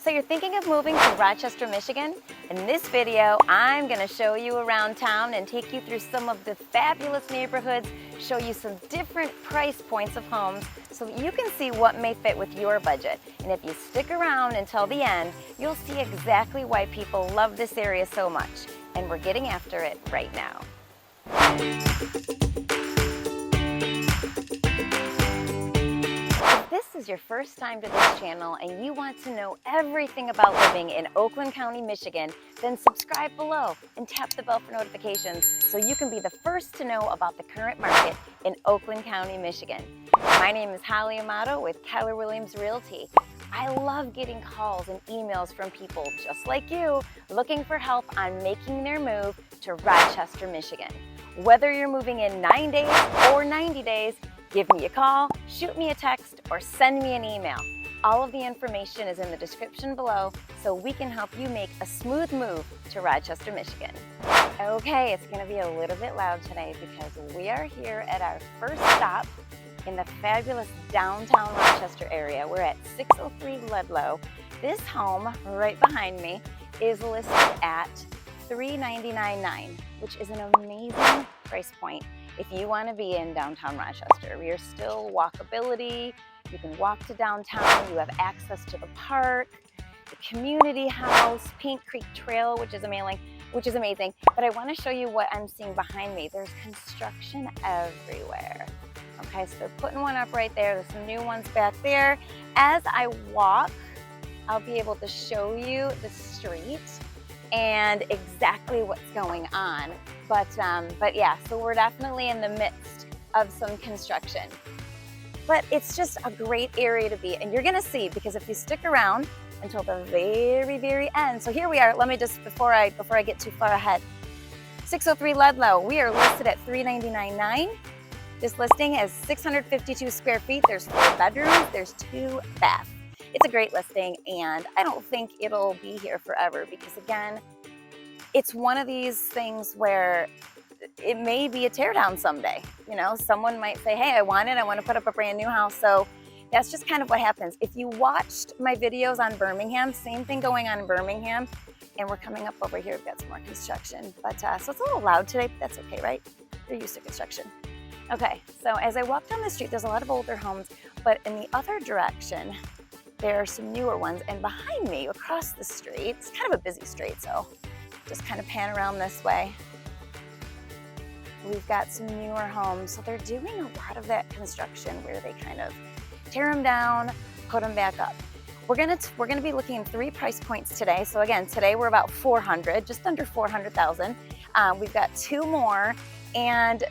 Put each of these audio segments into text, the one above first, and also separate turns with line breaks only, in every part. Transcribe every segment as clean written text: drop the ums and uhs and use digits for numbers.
So you're thinking of moving to Rochester, Michigan? In this video, I'm going to show you around town and take you through some of the fabulous neighborhoods, show you some different price points of homes so that you can see what may fit with your budget. And if you stick around until the end, you'll see exactly why people love this area so much. And we're getting after it right now. If this is your first time to this channel and you want to know everything about living in Oakland County, Michigan, then subscribe below and tap the bell for notifications so you can be the first to know about the current market in Oakland County, Michigan. My name is Holly Amato with Keller Williams Realty. I love getting calls and emails from people just like you looking for help on making their move to Rochester, Michigan. Whether you're moving in 9 days or 90 days, give me a call, shoot me a text, or send me an email. All of the information is in the description below so we can help you make a smooth move to Rochester, Michigan. Okay, it's going to be a little bit loud today because we are here at our first stop in the fabulous downtown Rochester area. We're at 603 Ludlow. This home right behind me is listed at $399,900, which is an amazing price point if you want to be in downtown Rochester. We are still walkability. You can walk to downtown. You have access to the park, the community house, Paint Creek Trail, which is amazing. But I want to show you what I'm seeing behind me. There's construction everywhere. Okay, so they're putting one up right there. There's some new ones back there. As I walk, I'll be able to show you the street and exactly what's going on. But yeah, so we're definitely in the midst of some construction. But it's just a great area to be, and you're gonna see, because if you stick around until the very, very end. So here we are. Let me just, before I get too far ahead, 603 Ludlow. We are listed at $399,900. This listing is 652 square feet. There's 4 bedrooms. There's 2 baths. It's a great listing, and I don't think it'll be here forever because, again, it's one of these things where it may be a teardown someday. You know, someone might say, hey, I want to put up a brand new house. So that's just kind of what happens. If you watched my videos on Birmingham, same thing going on in Birmingham, and we're coming up over here. We've got some more construction, but so it's a little loud today, but that's okay, right? You're used to construction. Okay, so as I walk down the street, there's a lot of older homes, but in the other direction, there are some newer ones, and behind me, across the street, it's kind of a busy street, so just kind of pan around this way. We've got some newer homes, so they're doing a lot of that construction where they kind of tear them down, put them back up. We're gonna be looking at 3 price points today. So again, today we're about 400, just under 400,000. We've got 2 more, and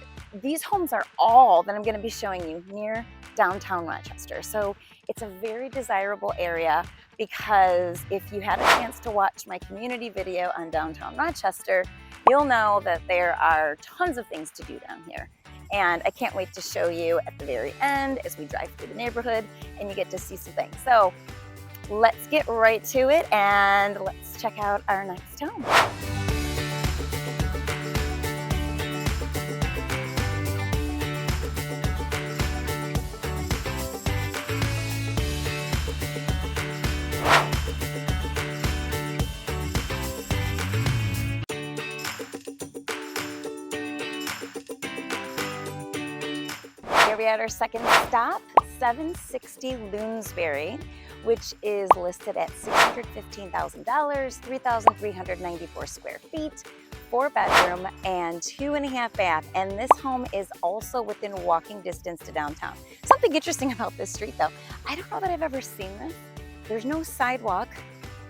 these homes are all that I'm gonna be showing you near downtown Rochester. So it's a very desirable area because if you had a chance to watch my community video on downtown Rochester, you'll know that there are tons of things to do down here. And I can't wait to show you at the very end as we drive through the neighborhood and you get to see some things. So let's get right to it and let's check out our next home. Here we are at our second stop, 760 Loonsbury, which is listed at $615,000, 3,394 square feet, 4 bedroom and 2.5 bath. And this home is also within walking distance to downtown. Something interesting about this street though, I don't know that I've ever seen this. There's no sidewalk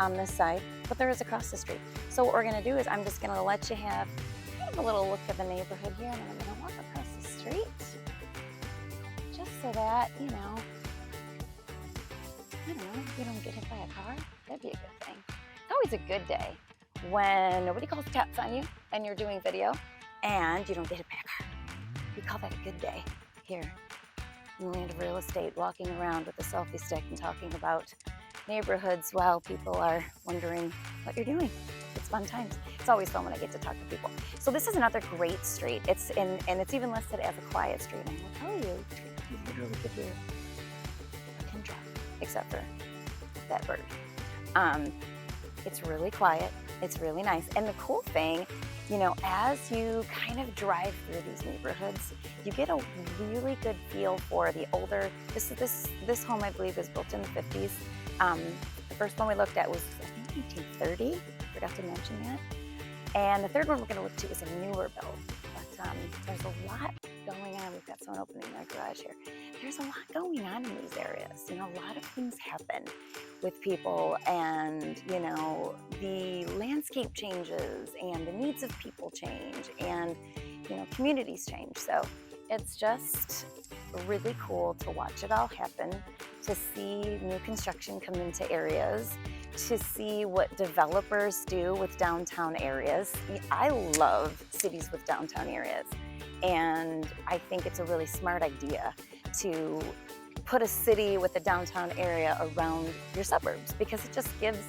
on this side, but there is across the street. So what we're gonna do is I'm just gonna let you have kind of a little look at the neighborhood here, and I'm gonna walk across the street. So that, you know, you don't get hit by a car. That'd be a good thing. It's always a good day when nobody calls taps on you and you're doing video and you don't get hit by a car. We call that a good day here in the land of real estate, walking around with a selfie stick and talking about neighborhoods while people are wondering what you're doing. It's fun times. It's always fun when I get to talk to people. So this is another great street. It's even listed as a quiet street. And I will tell you, you literally could hear a pin drop, except for that bird. It's really quiet. It's really nice. And the cool thing, as you kind of drive through these neighborhoods, you get a really good feel for the older, this home I believe is built in the 50s. The first one we looked at was, I think, 1930. Forgot to mention that. And the third one we're going to look to is a newer build. But there's a lot going on. We've got someone opening their garage here. There's a lot going on in these areas. A lot of things happen with people, and the landscape changes and the needs of people change, and communities change. So it's just really cool to watch it all happen, to see new construction come into areas, to see what developers do with downtown areas. I love cities with downtown areas, and I think it's a really smart idea to put a city with a downtown area around your suburbs, because it just gives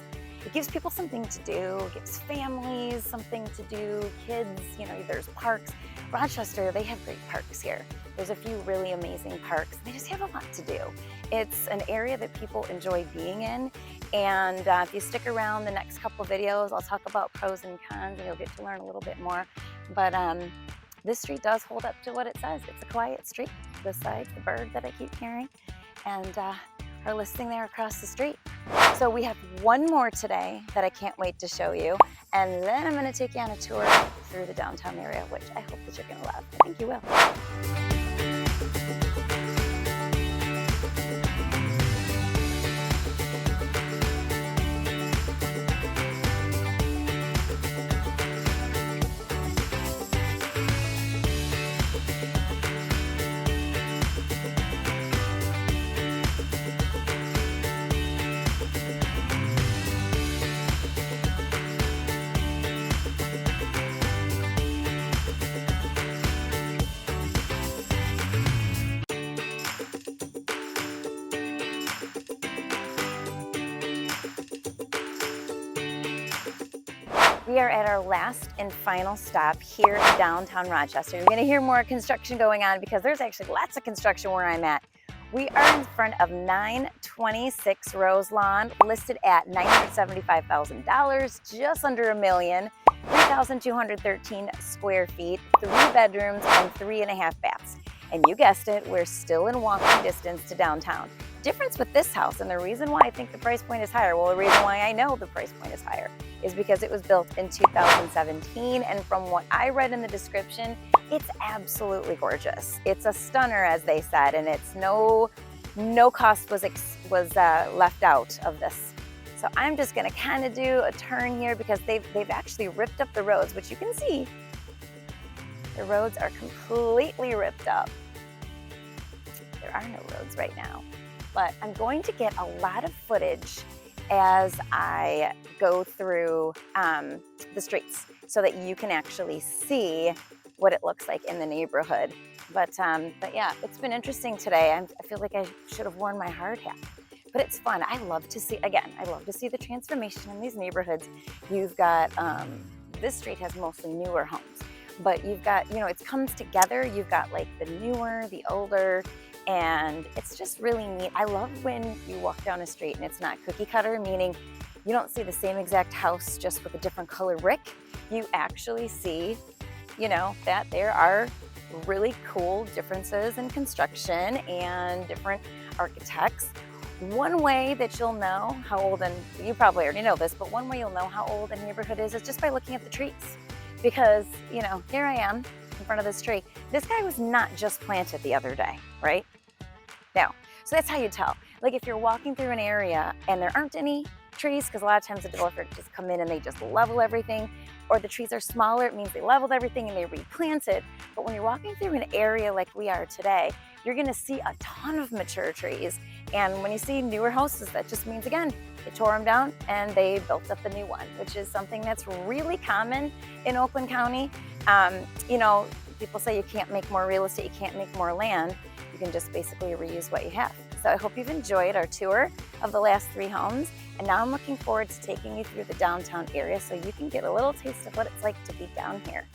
people something to do, gives families something to do, kids, there's parks. Rochester, they have great parks here. There's a few really amazing parks. They just have a lot to do. It's an area that people enjoy being in, and if you stick around the next couple videos, I'll talk about pros and cons, and you'll get to learn a little bit more. But this street does hold up to what it says. It's a quiet street, besides the bird that I keep hearing, and our listing there across the street. So we have one more today that I can't wait to show you, and then I'm going to take you on a tour through the downtown area, which I hope that you're going to love. I think you will. We are at our last and final stop here in downtown Rochester. You're going to hear more construction going on because there's actually lots of construction where I'm at. We are in front of 926 Rose Lawn, listed at $975,000, just under $1 million, 3,213 square feet, 3 bedrooms and 3.5 baths. And you guessed it, we're still in walking distance to downtown. Difference with this house, and the reason why I think the price point is higher, well, the reason why I know the price point is higher is because it was built in 2017, and from what I read in the description, it's absolutely gorgeous. It's a stunner, as they said, and it's no cost was left out of this. So I'm just going to kind of do a turn here because they've actually ripped up the roads, which you can see. The roads are completely ripped up. There are no roads right now. But I'm going to get a lot of footage as I go through the streets so that you can actually see what it looks like in the neighborhood. But yeah, it's been interesting today. I feel like I should have worn my hard hat. But it's fun. I love to see the transformation in these neighborhoods. You've got, this street has mostly newer homes, but you've got, it comes together. You've got like the newer, the older, and it's just really neat. I love when you walk down a street and it's not cookie cutter, meaning you don't see the same exact house just with a different color brick. You actually see, that there are really cool differences in construction and different architects. One way that you'll know how old, and you probably already know this, but one way you'll know how old a neighborhood is just by looking at the trees. Because, here I am in front of this tree. This guy was not just planted the other day, right? No. So that's how you tell. Like if you're walking through an area and there aren't any trees, because a lot of times the developer just come in and they just level everything, or the trees are smaller, it means they leveled everything and they replanted. But when you're walking through an area like we are today, you're gonna see a ton of mature trees. And when you see newer houses, that just means, again, they tore them down and they built up the new one, which is something that's really common in Oakland County. People say you can't make more real estate, you can't make more land. You can just basically reuse what you have. So I hope you've enjoyed our tour of the last 3 homes. And now I'm looking forward to taking you through the downtown area so you can get a little taste of what it's like to be down here.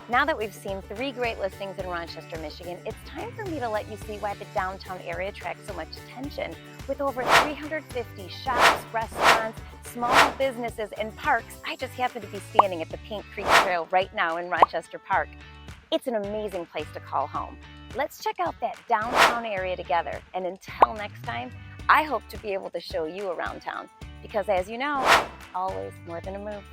Now that we've seen 3 great listings in Rochester, Michigan, it's time for me to let you see why the downtown area attracts so much attention. With over 350 shops, restaurants, small businesses, and parks, I just happen to be standing at the Paint Creek Trail right now in Rochester Park. It's an amazing place to call home. Let's check out that downtown area together, and until next time, I hope to be able to show you around town, because as you know, always more than a move.